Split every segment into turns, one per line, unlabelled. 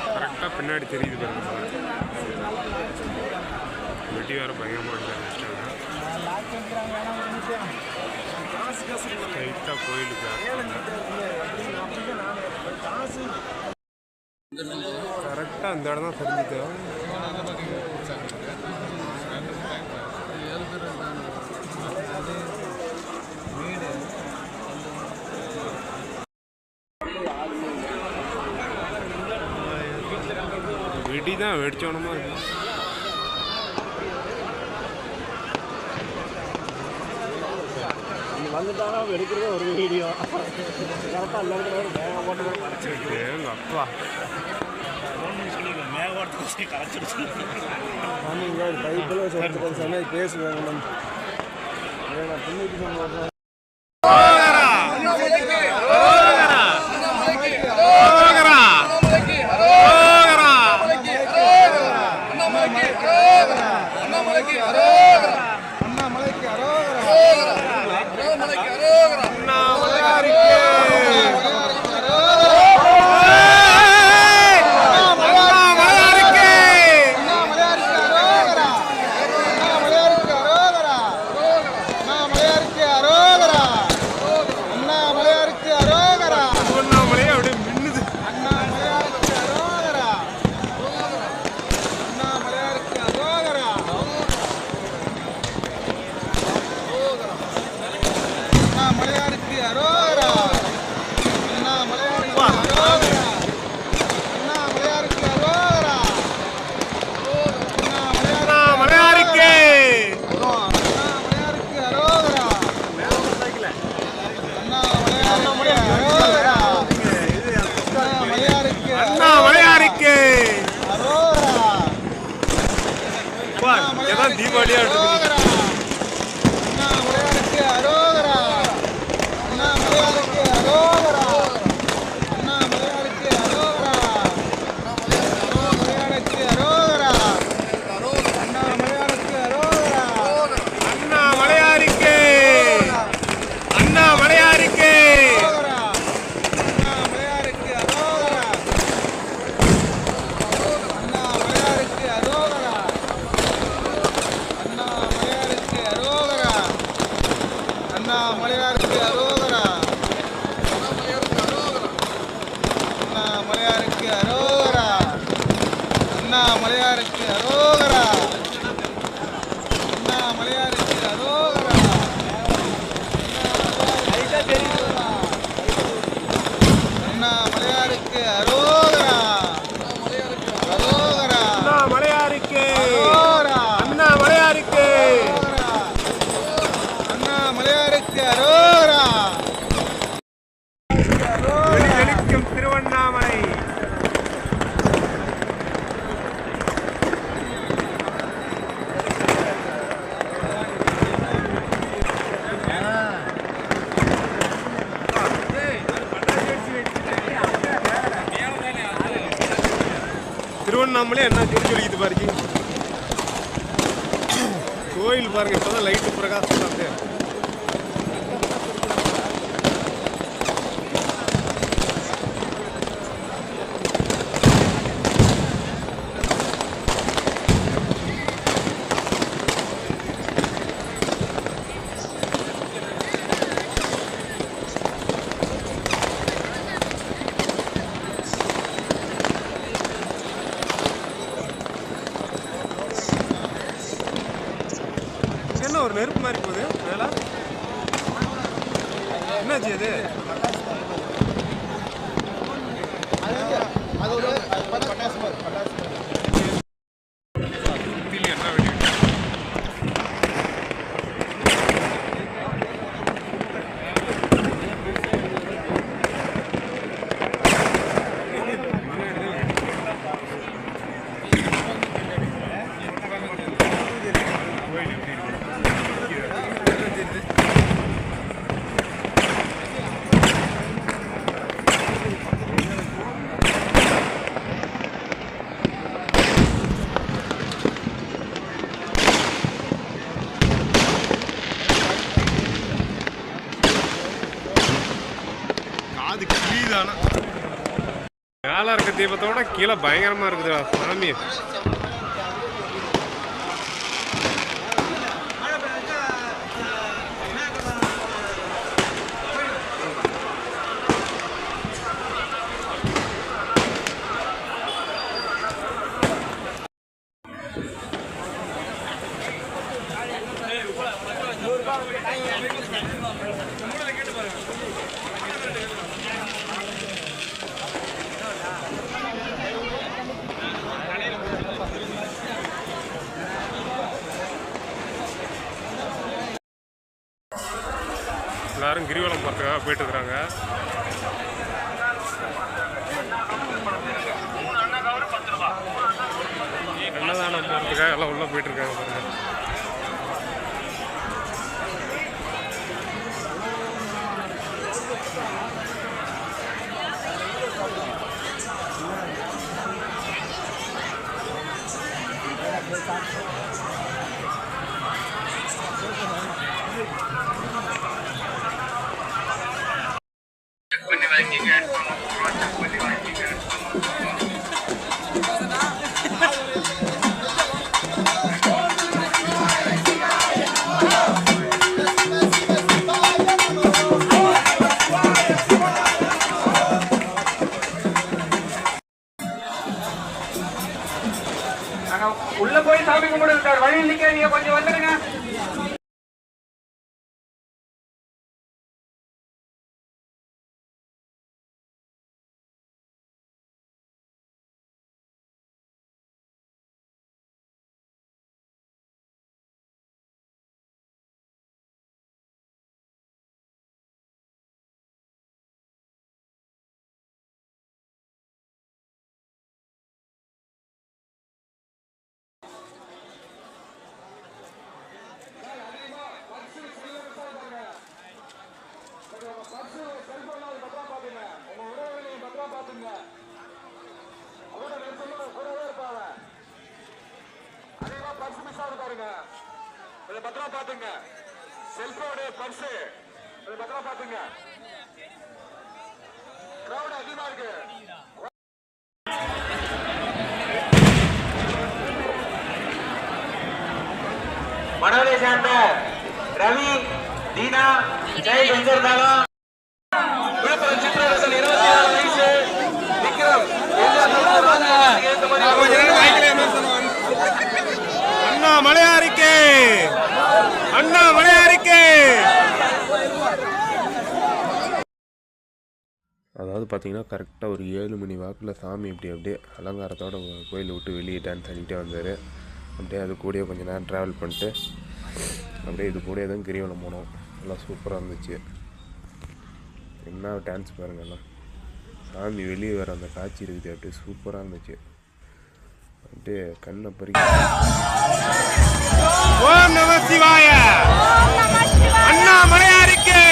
கரெக்டாக பின்னாடி தெரியுது பாருங்க. வெட்டி வேறு பயங்கரமாக ஸ்ட்ரைட்டாக கோயிலுக்கு கரெக்டாக அந்த இடம் தான் தெரிஞ்சுது. வெடி தான் வெடிச்சோனமா இருக்கு.
வந்துட்டாலும் எடுக்கிறதே ஒரு வீடியோ கரெக்டாக எல்லாருக்கும்
அப்பா
பைப்பில் பேசுவாங்க
தீபாவளியா திருவண்ணாமலை என்ன சொல்லிக்குது பாருங்க. கோயில் பாருங்க, இப்பதான் லைட்டு பிரகாசம் தான். ஒரு நெருப்பு மாதிரி போகுது மேலே. என்னாச்சு அது? என்ன வெடி? அது கிளீதானா மேலே இருக்க தீபத்தோட கீழே பயங்கரமா இருக்குதுடா சாமி. எல்லாரும் கிரிவலம் பார்த்துக்காக போயிட்டு இருக்கிறாங்க. அன்னதானம் போகிறதுக்காக எல்லாம் உள்ள போயிட்டு இருக்காங்க பாருங்க.
உள்ள போய் சாமி கும்பிடுங்க சார். வழியில் நிக்க கொஞ்சம் வந்துடுங்க. பத்திரம் பாத்துங்க. செல்போனு பர்ஸ் பத்திரம் பாத்துங்க. கிரௌட் அதிகமா இருக்கு. மணவலை சேர்ந்த ரவி, தீனா, ஜெய் வெங்கர்தாலம், விழுப்புரம் சித்திரரசன் 24 வயசு, விக்ரம்,
அண்ணா மலையாரிக்கே, அண்ணா மலையாரிக்கே. அதாவது பார்த்தீங்கன்னா கரெக்டாக ஒரு 7 மணி வாக்கில் சாமி அப்படியே அலங்காரத்தோட கோயிலை விட்டு வெளியே டான்ஸ் ஆடிட்டே வந்தார். அப்படியே அது கூடயே கொஞ்சம் நேரம் ட்ராவல் பண்ணிட்டு அப்படியே இது கூட எதுவும் கிரிவலம் போனோம். எல்லாம் சூப்பராக இருந்துச்சு. என்ன டான்ஸ் பாருங்கள்லாம், சாமி வெளியே வர அந்த காட்சி இருக்குது. அப்படியே சூப்பராக இருந்துச்சு. அப்படியே கண்ணை பறிக்க. ஓம் நம சிவாய, அண்ணா மலையாரிக்கே.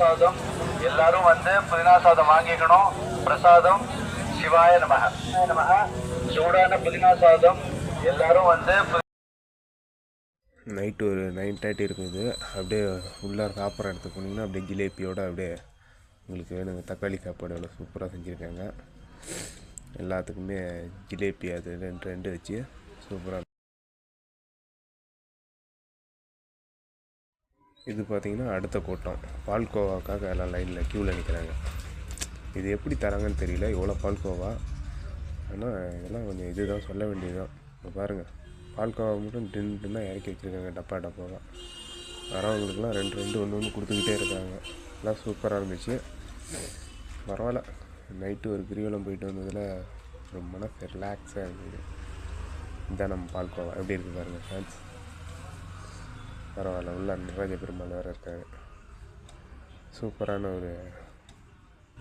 சாதம் எல்லாரும் வந்து புதினா சாதம் வாங்கிக்கணும். பிரசாதம் சிவாய நமக. சூடான புதினா சாதம் எல்லாரும் வந்து
நைட்டு ஒரு 9:30 இருக்குது. அப்படியே உள்ளே சாப்பிட்ற இடத்துக்கு போனீங்கன்னா அப்படியே ஜிலேபியோட அப்படியே உங்களுக்கு வேணுங்க. தக்காளி சாப்பாடு எவ்வளோ சூப்பராக செஞ்சுருக்காங்க. எல்லாத்துக்குமே ஜிலேபி அது ரெண்டு வச்சு சூப்பராக. இது பார்த்திங்கன்னா அடுத்த கூட்டம் பால்கோவாக்காக எல்லாம் லைனில் க்யூவில் நிற்கிறாங்க. இது எப்படி தராங்கன்னு தெரியல, எவ்வளோ பால்கோவா. ஆனால் இதெல்லாம் கொஞ்சம் இதுதான் சொல்ல வேண்டியதுதான். இப்போ பாருங்கள், பால்கோவா மட்டும் டின்னுனா இறக்கி வச்சுருக்காங்க டப்பாவாக. வரவங்களுக்குலாம் ரெண்டு ஒன்று கொடுத்துக்கிட்டே இருக்காங்க. எல்லாம் சூப்பராக இருந்துச்சு. பரவாயில்ல, நைட்டு ஒரு கிரிவலம் போயிட்டு வந்ததில் ரொம்ப மனசு ரிலாக்ஸாக இருந்தது. இதுதான் நம்ம பால்கோவா எப்படி இருக்குது பாருங்கள் ஃப்ரெண்ட்ஸ். பரவாயில்ல, உள்ள நடராஜ பெருமாள் வேறு இருக்காங்க. சூப்பரான ஒரு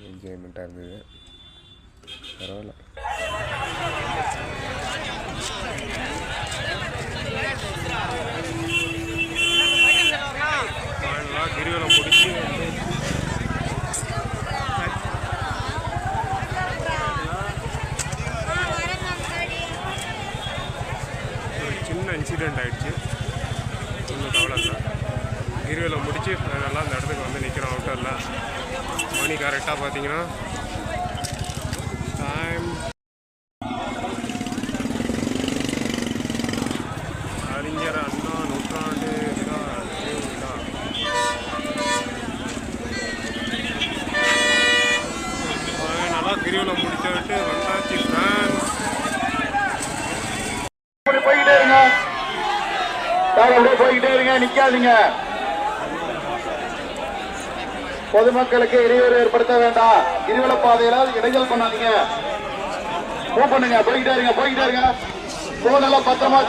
என்ஜாய்மெண்ட்டாக இருந்தது. பரவாயில்ல. கிரிவலம் முடிச்சு ஒரு சின்ன இன்சிடெண்ட் ஆகிடுச்சு. ஒன்றும் கவலை இல்லை. கிரிவலம் முடிச்சு நல்லா இந்த இடத்துக்கு வந்து நிற்கிறோம் அவுட்டரில். மணி கரெக்டாக பார்த்தீங்கன்னா டைம் அறிஞர் அண்ணா நூற்றாண்டு விழா திருவிழா. நல்லா கிரிவலம் முடிச்சு விட்டு வந்தாச்சு ஃப்ரெண்ட்ஸ்.
போய்கிட்டே இருங்க, அப்படியே போய்கிட்டே இருங்க, நிக்காதீங்க. பொதுமக்களுக்கு இடையூறு ஏற்படுத்த வேண்டாம். கிரிவல பாதையில இடைஞ்சல் பண்ணாதீங்க. மூவ் பண்ணுங்க, போய்கிட்டே இருங்க. போனெல்லாம் பத்திரமா